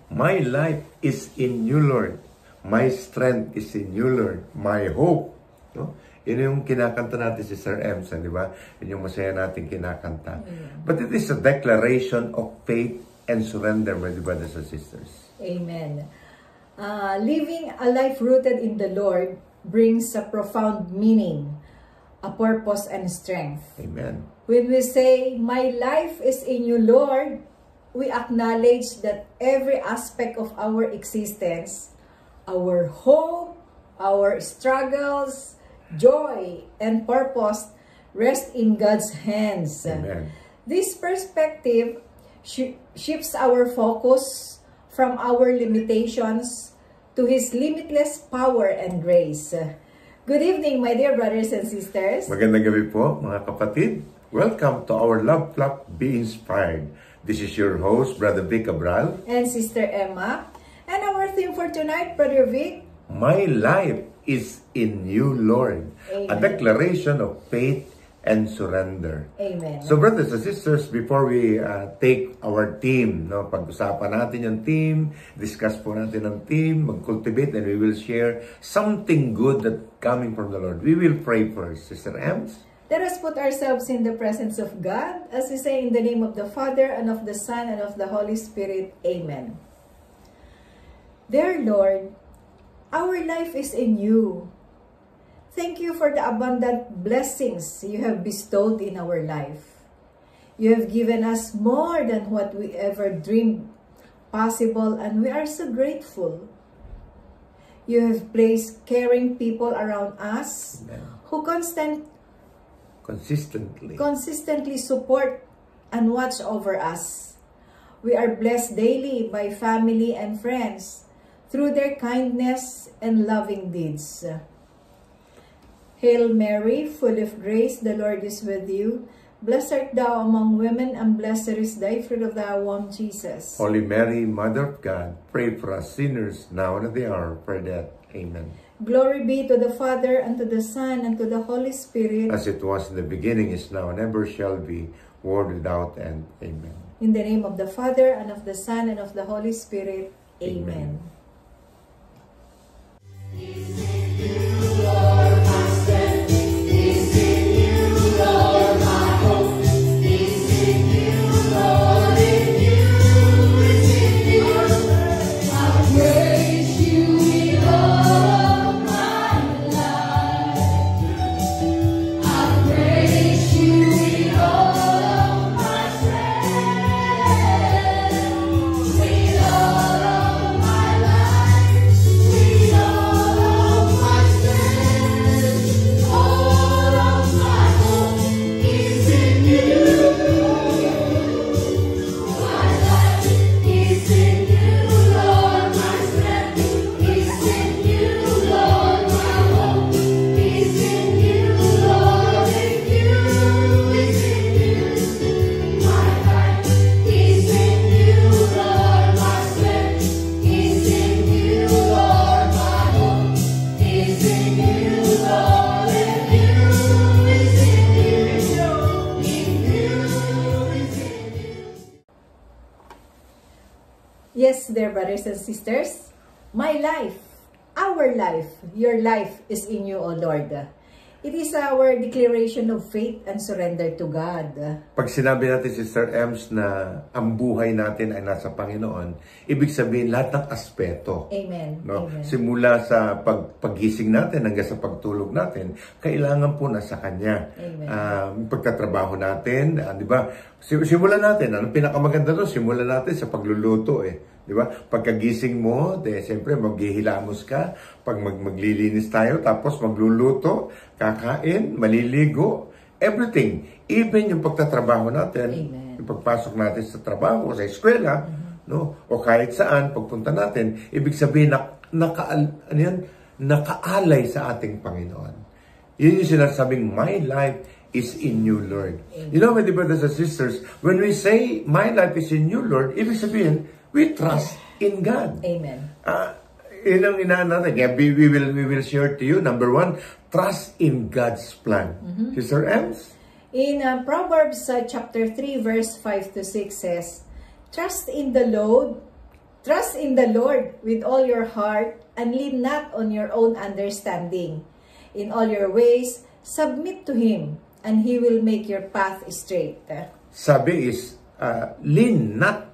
My life is in you, Lord. My strength is in you, Lord. My hope. No? Yun yung kinakanta natin si Sir Ems, di ba? Yun yung masaya natin kinakanta. But it is a declaration of faith and surrender, my brothers and sisters. Amen. Living a life rooted in the Lord brings a profound meaning, a purpose, and strength. Amen. When we say, my life is in you, Lord, we acknowledge that every aspect of our existence, our hope, our struggles, joy, and purpose rest in God's hands. Amen. This perspective shifts our focus from our limitations to His limitless power and grace. Good evening, my dear brothers and sisters. Magandang gabi po, mga kapatid. Welcome to our Love Flock Be Inspired. This is your host, Brother Vic Cabral. And Sister Emma. And our theme for tonight, Brother Vic. My life is in you, Lord. Amen. A declaration of faith and surrender. Amen. So brothers and sisters, before we take our theme, no, pag-usapan natin yung theme, discuss po natin ang theme, mag-cultivate, and we will share something good that coming from the Lord. We will pray first. Sister Ems? Let us put ourselves in the presence of God, as we say in the name of the Father, and of the Son, and of the Holy Spirit. Amen. Dear Lord, our life is in you. Thank you for the abundant blessings you have bestowed in our life. You have given us more than what we ever dreamed possible, and we are so grateful. You have placed caring people around us who consistently support and watch over us. We are blessed daily by family and friends through their kindness and loving deeds. Hail Mary, full of grace, the Lord is with you. Blessed art thou among women, and blessed is thy fruit of thy womb, Jesus. Holy Mary, Mother of God, pray for us sinners, now and at the hour of our death. Amen. Glory be to the Father, and to the Son, and to the Holy Spirit. As it was in the beginning, is now, and ever shall be, world without end. Amen. In the name of the Father, and of the Son, and of the Holy Spirit. Amen. Yes, dear brothers and sisters, my life, our life, your life is in you, O Lord. It is our declaration of faith and surrender to God. Pag sinabi natin, Sister Ems, na ang buhay natin ay nasa Panginoon, ibig sabihin lahat ng aspeto. Amen. No? Amen. Simula sa paggising natin hanggang sa pagtulog natin, kailangan po nasa Kanya. Pagtatrabaho natin, di ba? Simulan natin, anong pinakamaganda doon? Simulan natin sa pagluluto Di ba? Pagkagising mo, siyempre maghihilamos ka. Pag maglilinis tayo, tapos magluluto, kakain, maliligo, everything. Even yung pagtatrabaho natin, yung pagpasok natin sa trabaho, sa eskwela, no? O kahit saan, pagpunta natin, ibig sabihin nakaalay sa ating Panginoon. Yun yung sinasabing, my life is in you, Lord. Amen. You know, my dear brothers and sisters, when we say, my life is in you, Lord, ibig sabihin, we trust in God. Amen. Yun ang inaan natin. We will share to you, number one, trust in God's plan. Sister Ems? In Proverbs chapter 3, verse 5 to 6 says, trust in the Lord Trust in the Lord with all your heart and lean not on your own understanding. In all your ways, submit to Him, and He will make your path straight. Sabi is, lean not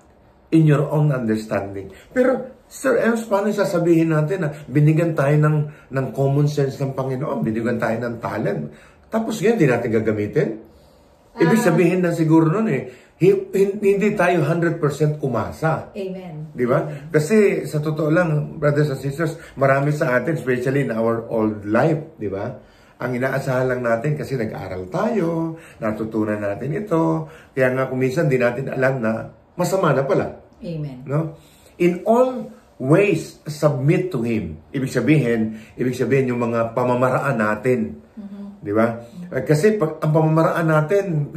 in your own understanding. Pero, Sir Ems, paano sasabihin natin na binigyan tayo ng common sense ng Panginoon, binigyan tayo ng talent, tapos yan, hindi natin gagamitin? Ibig sabihin na siguro nun hindi tayo 100% umasa. Amen. Di ba? Kasi sa totoo lang, brothers and sisters, marami sa atin, especially in our old life, di ba? Ang inaasahan lang natin kasi nag-aaral tayo, natutunan natin ito, kaya nga kung minsan di natin alam na masama na pala. Amen. No? In all ways, submit to Him. Ibig sabihin yung mga pamamaraan natin. Di ba? Kasi pag ang pamamaraan natin,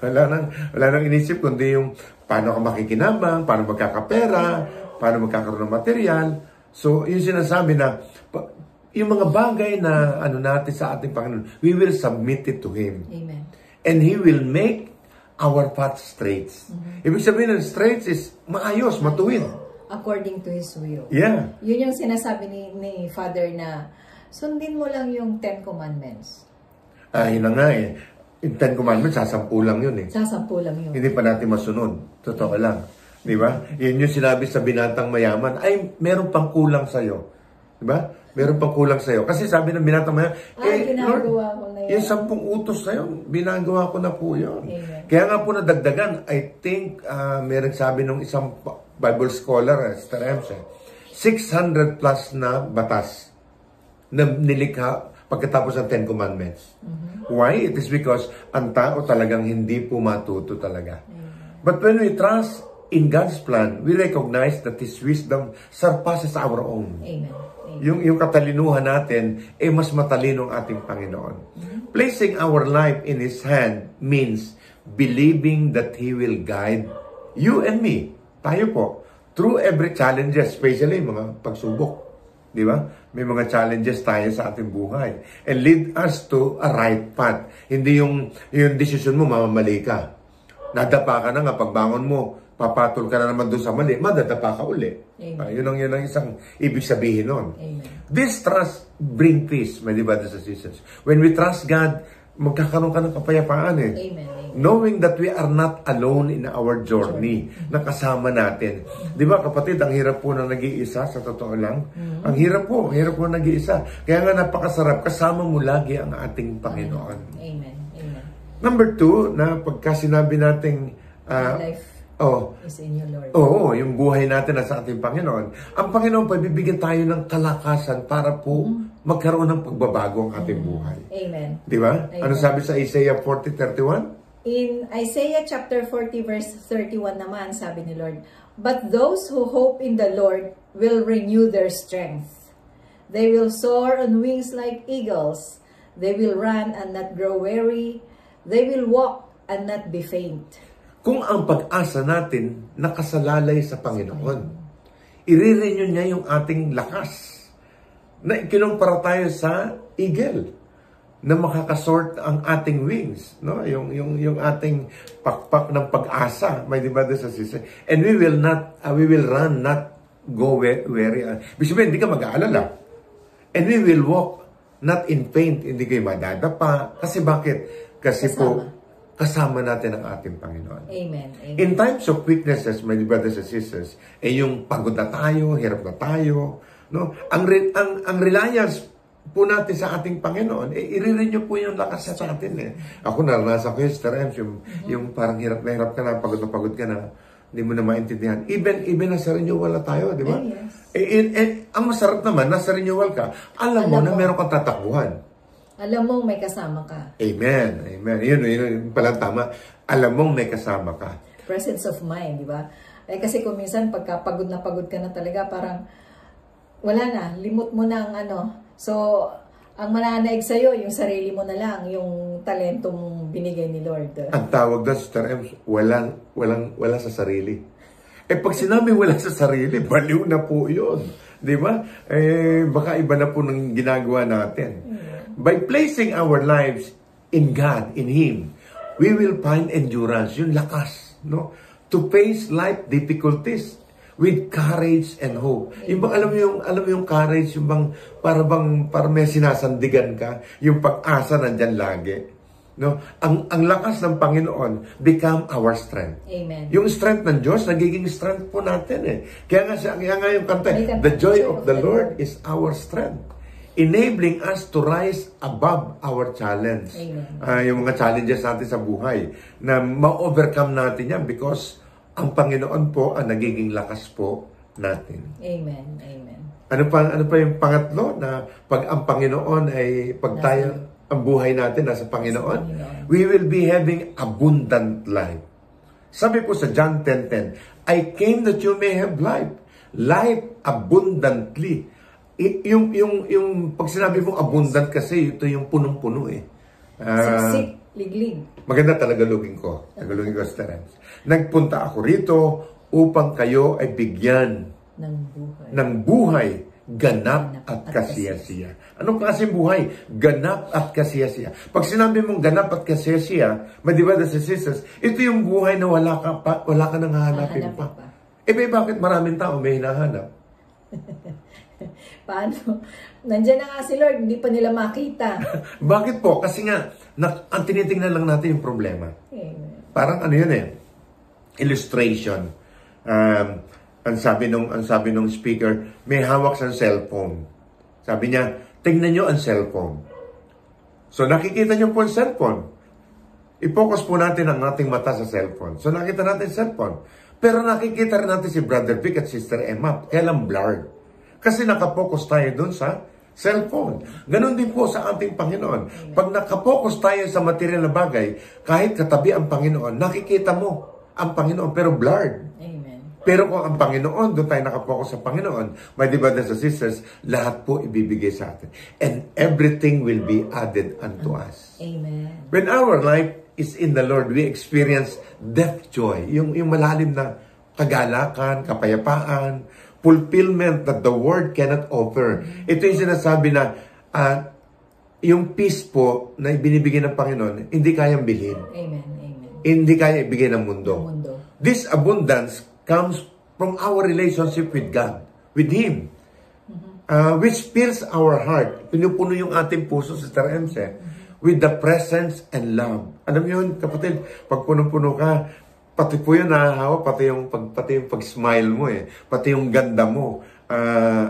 wala nang inisip kundi yung paano ka makikinabang, paano magkakapera, paano magkakaroon ng material. So, yung sinasabi na, yung mga bagay na natin sa ating Panginoon, we will submit it to Him. Amen. And He will make our path straight. Ibig sabihin ng straight is maayos, matuwid. According to His will. Yeah. Yun yung sinasabi ni Father na sundin mo lang yung 10 Commandments. Yun na nga Yung 10 Commandments, sasampu lang yun Sasampu lang yun. Hindi pa natin masunod. Totoo lang. Di ba? Yun yung sinabi sa binatang mayaman, ay, meron pang kulang sa'yo. Di ba? Meron pang kulang sa'yo. Kasi sabi ng binatang mayaman, ginagawa ko na yan. Yung 10 utos sa'yo, binagawa ko na po yun. Amen. Kaya nga po nadagdagan, I think, meron sabi nung isang Bible scholar, 600 plus na batas na nilikha pagkatapos ng 10 Commandments. Why? It is because ang tao talagang hindi po matuto talaga. But when we trust in God's plan, we recognize that His wisdom surpasses our own. Amen. Yung katalinuhan natin, mas matalino ang ating Panginoon. Placing our life in His hand means believing that He will guide you and me, tayo po, through every challenge, especially mga pagsubok. Di ba? May mga challenges tayo sa ating buhay. And lead us to a right path. Hindi yung decision mo, mamamali ka. Nadapa ka na nga, pagbangon mo, papatol ka na naman doon sa mali, madadapa ka uli. Yun ang isang ibig sabihin nun. Amen. This trust bring peace, my dear brothers and sisters. When we trust God, magkakaroon ka ng kapayapaan Amen. Amen. Knowing that we are not alone in our journey, nakasama natin. Di ba kapatid, ang hirap po na nag-iisa, sa totoo lang. Ang hirap po nag-iisa. Kaya nga napakasarap, kasama mo lagi ang ating Panginoon. Amen. Amen. Number 2, na pagka sinabi nating Life is in you, Lord. Oo, yung buhay natin na sa ating Panginoon. Ang Panginoon pa bibigyan tayo ng kalakasan para po magkaroon ng pagbabago ang ating buhay. Amen. Di ba? Ano sabi sa Isaiah 40:31? In Isaiah chapter 40 verse 31 naman, sabi ni Lord, "But those who hope in the Lord will renew their strength. They will soar on wings like eagles. They will run and not grow weary. They will walk and not be faint." Kung ang pag-asa natin nakasalalay sa Panginoon, i-renew niya yung ating lakas. Na kinumpara tayo sa eagle na makakasort ang ating wings, no? Yung ating pakpak ng pag-asa, may diba sa sister? And we will run, not go weary. Ibig sabihin, hindi ka mag-aalala. And we will walk, not in faint, hindi kayo madadapa. Kasi bakit? Kasi kasama natin ang ating Panginoon. Amen. Amen. In times of weaknesses, my brothers and sisters, yung pagod na tayo, hirap na tayo, no? Ang reliance po natin sa ating Panginoon, i-renew po yung lakas sa atin. Ako naranasan ko yung times, yung parang hirap ka na, pagod ka na, hindi mo na maintindihan. Even nasa renewal na tayo, di ba? Yes. Ang masarap naman, nasa renewal ka, alam mo na meron kang tatakbuhan. Alam mong may kasama ka. Amen. Amen. Yun palang tama. Alam mong may kasama ka. Presence of mind, di ba? Kasi kung minsan, pagka pagod ka na talaga, parang wala na, limot mo na ang So, ang mananaig sa'yo, yung sarili mo na lang, yung talento mong binigay ni Lord. Ang tawag doon, Sister Ems, wala sa sarili. Pag sinabi wala sa sarili, baliw na po yun. Di ba? Baka iba na po ng ginagawa natin. By placing our lives in God, in Him, we will find endurance, yung lakas, no? To face life difficulties. with courage and hope. Yung bang, alam mo yung courage, yung bang, para may sinasandigan ka, yung pag-asa nandyan lagi. No? Ang lakas ng Panginoon become our strength. Amen. Yung strength ng Diyos, nagiging strength po natin eh. Kaya nga yung kanta, the joy of the Lord is our strength. Enabling us to rise above our challenge. Yung mga challenges natin sa buhay, na ma-overcome natin yan because ang Panginoon po ang nagiging lakas po natin. Amen. Amen. Ano pa yung pangatlo na pag ang Panginoon ay tayo ang buhay natin nasa Panginoon, we will be having abundant life. Sabi po sa John 10:10, I came that you may have life abundantly. Yung pag sinabi mong abundant kasi, ito yung punong-puno eh. Siksik, liglig. Maganda tagalogin ko, Sister Renz. Nagpunta ako rito upang kayo ay bigyan ng buhay, ganap at kasiyasiya. Anong klaseng buhay? Ganap at kasiyasiya. Pag sinabi mong ganap at kasiyasiya, di ba, sisters, ito yung buhay na wala ka nang hahanapin pa. Bakit maraming tao may hinahanap? Paano? Nandiyan na nga si Lord, hindi pa nila makita. Bakit po? Kasi nga, ang tinitingnan lang natin yung problema. Parang ano yun eh, illustration. Ang sabi nung speaker, may hawak sa cellphone. Sabi niya, tingnan nyo ang cellphone. So nakikita nyo po ang cellphone. I-focus po natin ang ating mata sa cellphone. So nakita natin cellphone. Pero nakikita rin natin si Brother Vic at Sister Emma. Kailan blurred? Kasi nakapokus tayo dun sa cellphone. Ganon din po sa ating Panginoon. Pag nakapokus tayo sa material na bagay, kahit katabi ang Panginoon, nakikita mo ang Panginoon, pero blurred. Pero kung ang Panginoon, doon tayo nakapokus sa Panginoon, my dear brothers and sisters, lahat po ibibigay sa atin. And everything will be added unto us. Amen. When our life is in the Lord, we experience depth joy. Yung malalim na kagalakan, kapayapaan, fulfillment that the world cannot offer. Ito yung sinasabi na yung peace po na ibinibigay ng Panginoon, hindi kayang bilhin. Amen. Amen. Hindi kaya ibigay ng mundo. This abundance comes from our relationship with God, with Him, which fills our heart. Pinupuno yung ating puso, Sister Emse, with the presence and love. Alam mo yun, kapatid, pag puno-puno ka, pati po yun nahahawa, pati yung pag-smile mo eh, pati yung ganda mo.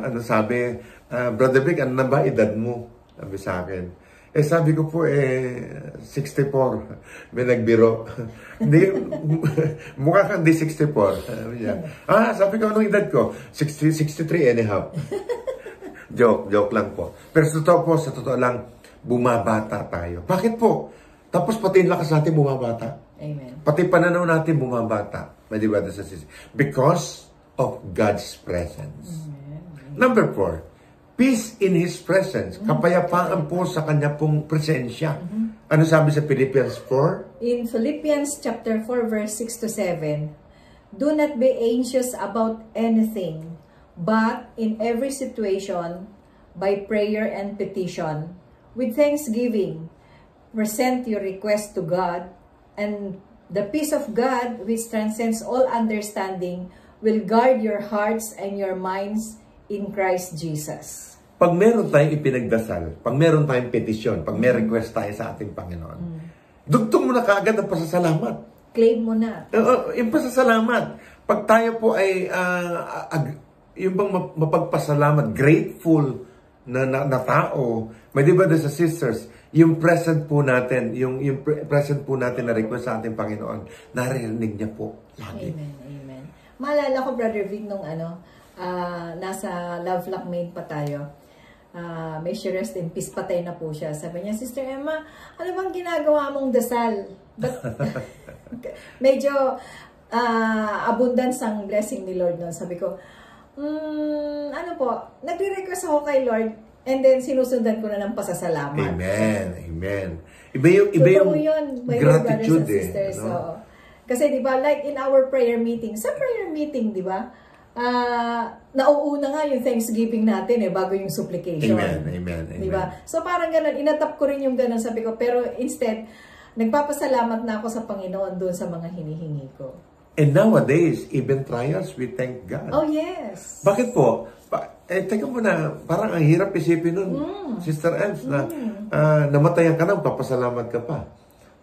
Ano sabi, Brother Vic, ano na ba edad mo? Sabi sa akin. Sabi ko po, 64. May nagbiro. Hindi, mukha kang di 64. Sabi ko, anong edad ko? 63 and a half. Joke lang po. Pero sa totoo lang, bumabata tayo. Bakit po? Tapos pati yung lakas natin bumabata. Amen. Pati pananaw natin bumabata. Because of God's presence. Amen. Number 4. Peace in His presence. Kapayapaan po sa Kanya pong presensya. Ano sabi sa Philippians 4? In Philippians chapter 4 verse 6 to 7, do not be anxious about anything, but in every situation, by prayer and petition, with thanksgiving, present your request to God, and the peace of God, which transcends all understanding, will guard your hearts and your minds in Christ Jesus. Pag meron tayong ipinagdasal, pag meron tayong petisyon, pag may request tayo sa ating Panginoon, dugtong mo na kaagad ang pasasalamat. Claim mo na. Yung pasasalamat. Pag tayo po ay, yung bang mapagpasalamat, grateful na tao, may di ba sa sisters, yung present po natin, yung present po natin na request sa ating Panginoon, naririnig niya po lagi. Amen, amen. Maalala ko, Brother Vic, nung nasa Love Lock Maid pa tayo, may she rest in peace, patay na po siya. Sabi niya, Sister Emma, ano bang ginagawa mong dasal? But, medyo abundance ang blessing ni Lord noon. Sabi ko, ano po, nagre-request ako kay Lord, and then sinusundan ko na ng pasasalamat. Amen, amen. Iba yung gratitude eh. No? So, kasi di ba, like in our prayer meeting, sa prayer meeting, di ba, nauuna nga yung thanksgiving natin bago yung supplication. Amen. Diba? So parang ganun, inatap ko rin yung ganun, sabi ko, pero instead, nagpapasalamat na ako sa Panginoon doon sa mga hinihingi ko. And nowadays, even trials, we thank God. Oh, yes. Bakit po? Teka muna, parang ang hirap isipin nun, Sister Ems, na namatayan ka na, papasalamat ka pa.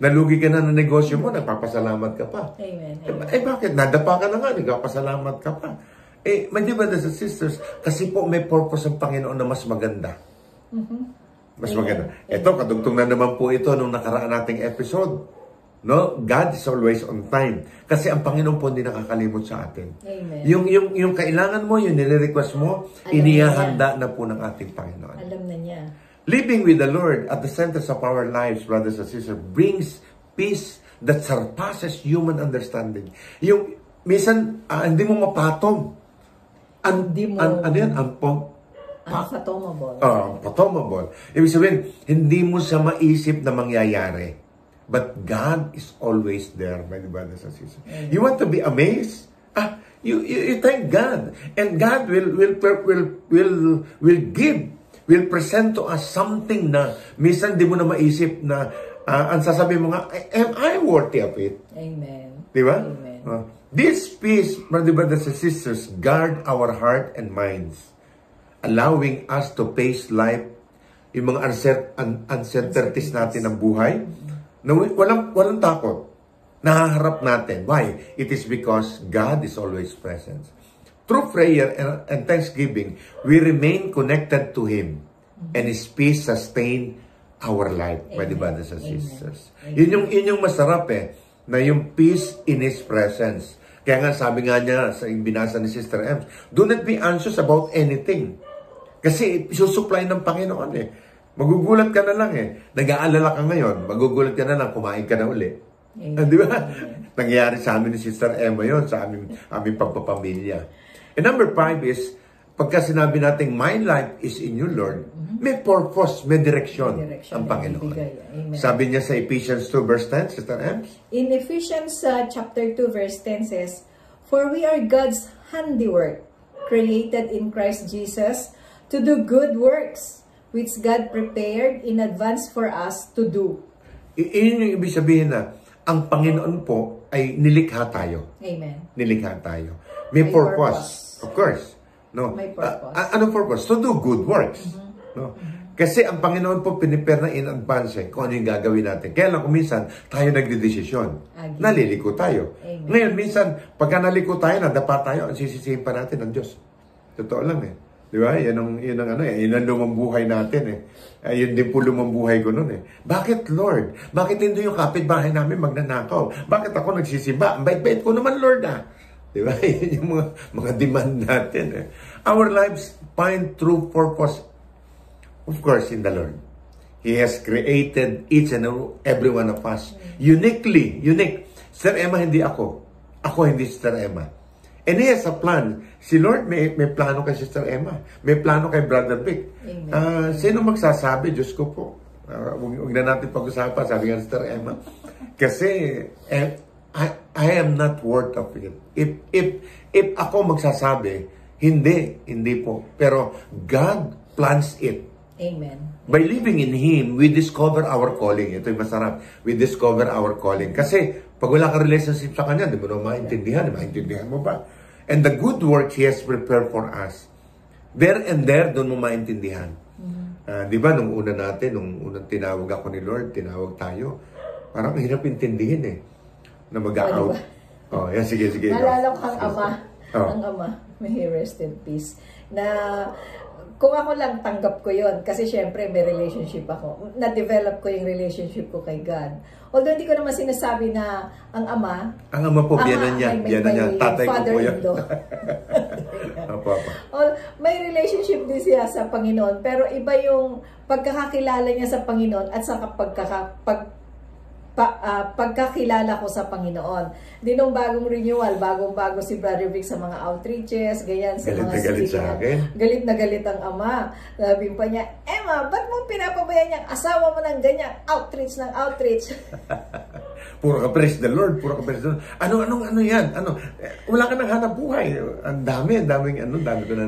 Nalugi ka na ng negosyo mo, nagpapasalamat ka pa. Amen. Bakit? Nadapa ka na nga, nagpapasalamat ka pa. My dear brothers and sisters, kasi po may purpose ang Panginoon na mas maganda. Mas maganda. Ito, kadugtong na naman po ito nung nakaraan nating episode. No, God is always on time. Kasi ang Panginoon po hindi nakakalimot sa atin. Amen. Yung kailangan mo, yung nire-request mo, inihahanda na po ng ating Panginoon. Alam na niya. Living with the Lord at the center of our lives, brothers and sisters, brings peace that surpasses human understanding. Yung, minsan, hindi mo mapatong. Ano yan? Unfathomable. Unfathomable. Ibig sabihin, hindi mo siya maisip na mangyayari. But God is always there, my brothers and sisters. You want to be amazed? You thank God, and God will present to us something na minsan di mo na maisip na ang sasabihin mo nga, am I worthy of it? Amen. Di ba? Amen. This peace, my brothers and sisters, guard our heart and minds, allowing us to face life, yung mga uncertainties natin ng buhay. Na walang takot. Nahaharap natin. Why? It is because God is always present. Through prayer and thanksgiving, we remain connected to Him. And His peace sustain our life, my brothers and sisters. Yun yung masarap na yung peace in His presence. Kaya nga sabi nga niya sa binasa ni Sister Ems, do not be anxious about anything. Kasi isusupply ng Panginoon Magugulat ka na lang Nag-aalala ka ngayon, magugulat ka na lang, kumain ka na uli. Di ba? Nangyayari sa amin ni Sister Emma yun, sa aming pagpapamilya. And number 5 is, pagka sinabi natin, my life is in you, Lord, may purpose, may direction ang Panginoon. Sabi niya sa Ephesians 2 verse 10, Sister Ems? In Ephesians chapter 2 verse 10 says, for we are God's handiwork, created in Christ Jesus, to do good works, which God prepared in advance for us to do. Iyon yung ibig sabihin na, ang Panginoon po ay nilikha tayo. Amen. Nilikha tayo. May purpose. Of course. No? May purpose. Anong purpose? To do good works. No? Kasi ang Panginoon po pinipare na in advance kung ano yung gagawin natin. Kaya lang kung minsan, tayo nagdedesisyon. Naliliko tayo. Amen. Ngayon, minsan, pagka naliko tayo, nadapa tayo, ang sisisihin pa natin ng Diyos. Totoo lang Di ba? Yan ang lumambuhay natin Yun din po lumambuhay ko noon Bakit, Lord? Bakit hindi yung kapitbahay namin magnanakaw? Bakit ako nagsisimba? Ang bait-bait ko naman, Lord Di ba? Yun yung mga demand natin Our lives find true purpose, of course, in the Lord. He has created each and every one of us unique. Sister Emma, hindi ako. Ako hindi Sister Emma. And He has a plan. Si Lord, may plano kay Sister Emma. May plano kay Brother Vic. Sino magsasabi? Diyos ko po. Huwag na natin pag-usapan, sabi nga Sister Emma. Kasi, I am not worth of it. If ako magsasabi, hindi po. Pero God plans it. Amen. By living in Him, we discover our calling. Ito yung masarap. We discover our calling. Kasi, pag wala ka relationship sa Kanya, di mo na maintindihan mo ba? And the good work He has prepared for us. There and there, doon mo maintindihan. Di ba, nung unang tinawag ako ni Lord, tinawag tayo, parang hirap intindihin na mag-out. Diba? Sige. Naalala ko ang ama, may he rest in peace, na kung ako lang tanggap ko yon kasi syempre may relationship ako. Na-develop ko yung relationship ko kay God. Although hindi ko naman sinasabi na ang ama po, biyanan niya. Tatay ko po yan. May relationship din siya sa Panginoon, pero iba yung pagkakakilala niya sa Panginoon at sa pagkakilala ko sa Panginoon. Di nung bagong renewal, bagong-bago si Brother Vic sa mga outreaches, ganyan, sa galit mga na galit sa akin. Galit na galit ang ama. Sabi pa niya, Emma, ba't mo pinapabayaan niyang asawa mo ng ganyan? Outreach ng outreach. Puro ka praise the Lord, puro ka praise the Lord. Ano yan? Wala ka nang hanap buhay. Ang dami ko na.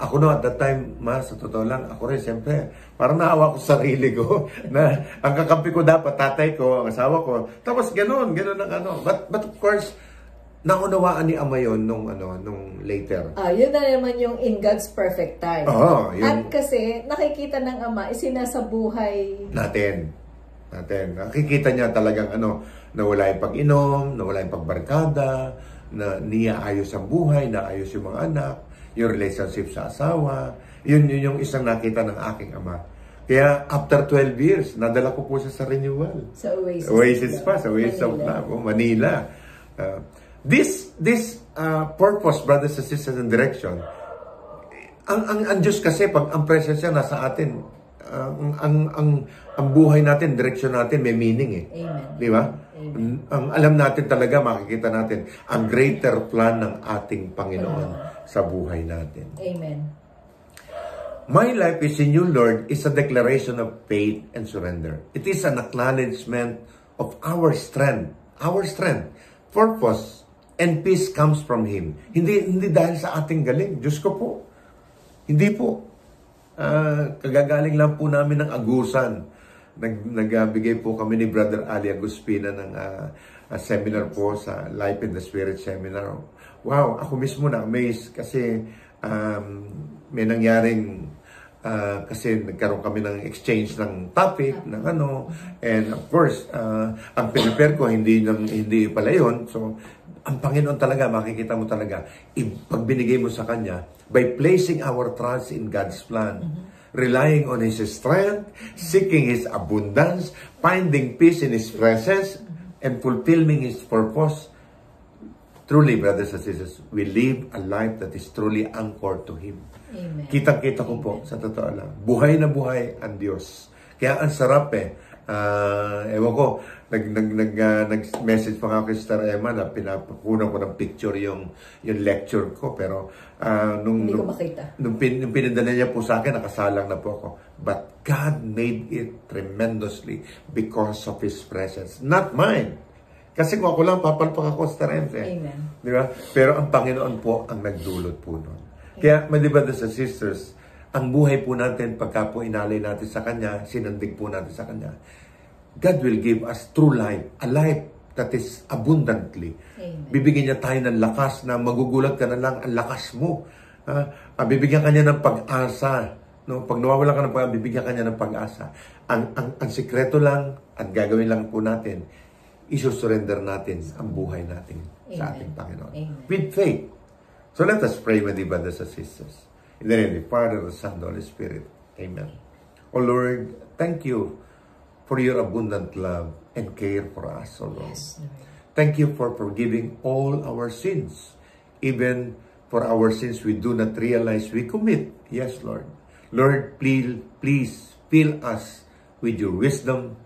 Ako no, at that time, sa totoo lang, ako rin, siyempre, parang naawa ko sa sarili ko, na ang kakampi ko dapat, tatay ko, ang asawa ko. Tapos, ganun ang But of course, naunawaan ni Ama yun nung later. Yun na naman yung in God's perfect time. At kasi, nakikita ng Ama, isinasabuhay natin. Nakikita niya talagang na wala yung pag-inom, na wala yung pagbarkada, na niyaayos ang buhay, naayos yung mga anak, yung relationship sa asawa. Yun yung isang nakita ng aking Ama. Kaya after 12 years, nadala ko po siya sa renewal. Sa Oasis of Love, Manila. This purpose, brothers and sisters, and direction, ang Diyos kasi, pag ang presence niya nasa atin, ang buhay natin, direction natin, may meaning Amen. Di ba? Ang alam natin talaga, makikita natin, ang greater plan ng ating Panginoon sa buhay natin. Amen. My life is in you, Lord, is a declaration of faith and surrender. It is an acknowledgement of our strength, purpose, and peace comes from Him. Hindi dahil sa ating galing. Diyos ko po. Hindi po. Kagagaling lang po namin ng agusan. Nagbigay po kami ni Brother Ali Aguspina ng seminar po sa Life in the Spirit Seminar. Wow, ako mismo na-amaze kasi may nangyaring kasi nagkaroon kami ng exchange ng topic, ng and of course, ang prepare ko hindi pala yun. So, ang Panginoon talaga, makikita mo talaga, pag binigay mo sa Kanya, by placing our trust in God's plan, relying on His strength, seeking His abundance, finding peace in His presence, and fulfilling His purpose, truly, brothers and sisters, we live a life that is truly anchored to Him. Amen. Kitang-kita ko po, sa totoo lang, buhay na buhay ang Diyos. Kaya ang sarap ewan ko, nag-message pa nga kay Sister Emma na pinapunan ko ng picture yung lecture ko, pero hindi ko makita. Nung pinadala niya po sa akin, nakasalang na po ako. But God made it tremendously because of His presence. Not mine. Kasi kung ako lang, papalpak ako, Sister Emma. Amen. Di ba? Pero ang Panginoon po ang nagdulot po nun. Kaya, my brothers and sisters, ang buhay po natin, pagka po inalay natin sa Kanya, sinandig po natin sa Kanya, God will give us true life, a life that is abundantly. Amen. Bibigyan niya tayo ng lakas na magugulat ka na lang, ang lakas mo. Bibigyan ka niya ng pag-asa. No? Pag nawawalan ka ng pag-asa, bibigyan ka niya ng pag-asa. Ang sikreto lang, at gagawin lang po natin, isusurrender natin ang buhay natin sa ating Panginoon. Amen. With faith. So let us pray with the brothers and sisters. In the name of the Father, the Son, the Holy Spirit. Amen. O Lord, thank you for your abundant love and care for us, O Lord. Yes, Lord. Thank you for forgiving all our sins, even for our sins we do not realize we commit. Yes, Lord. Lord, please fill us with your wisdom,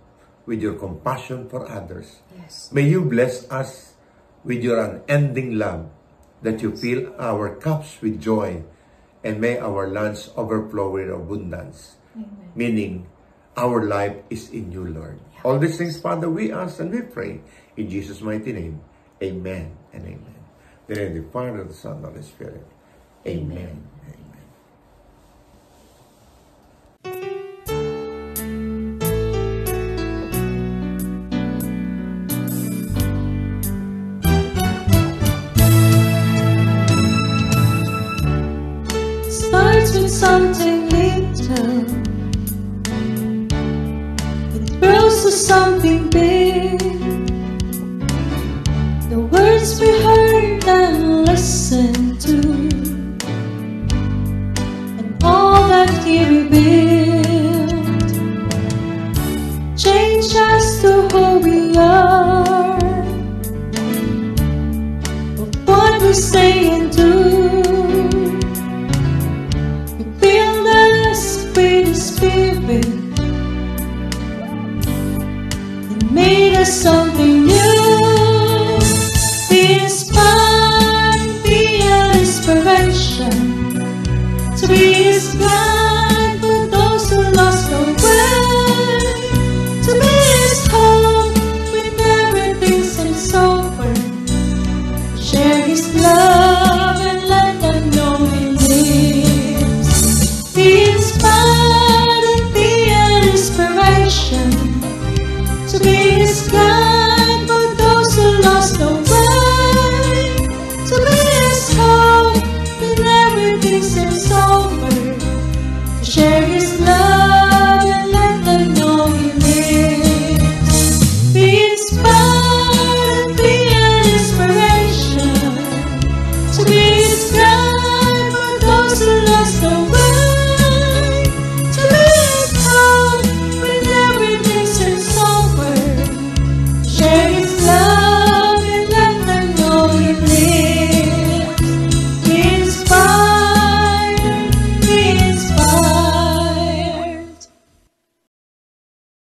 with your compassion for others. Yes. May you bless us with your unending love, that you fill our cups with joy, and may our lands overflow with abundance. Amen. Meaning, our life is in you, Lord. Yeah. All these things, Father, we ask and we pray in Jesus' mighty name. Amen and amen. In the name of the Father, the Son, and the Holy Spirit. Amen. Amen. Starts with something little, it grows to something big. The words we heard and listened to, and all that He revealed.